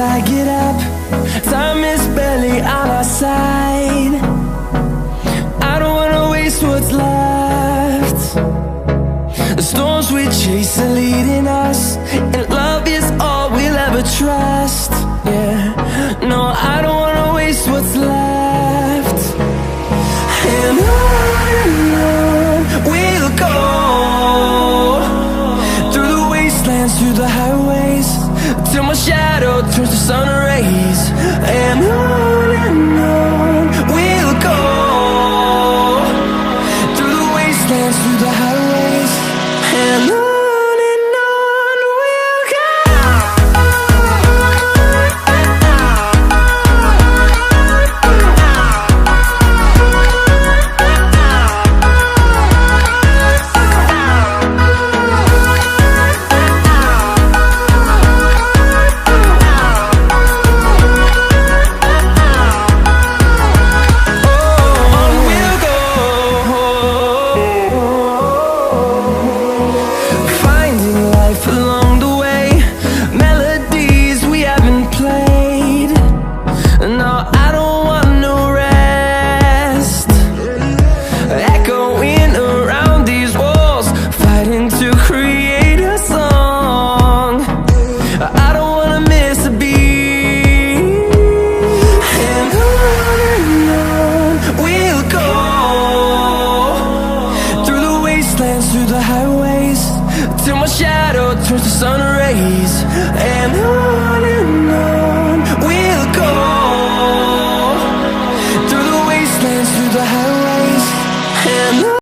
I get up. Time is barely on our side. I don't wanna waste what's left. The storms we chase are leading us, and love is all we'll ever trust. Yeah, no, I don't wanna waste what's left. And on we'll go, through the wastelands, through the highways, till my shadow turns to sun rays. And on we'll go, through the wastelands, through the highways, and on we'll go. Through the highways, till my shadow turns to sun rays. And on we'll go, through the wastelands, through the highways, and on.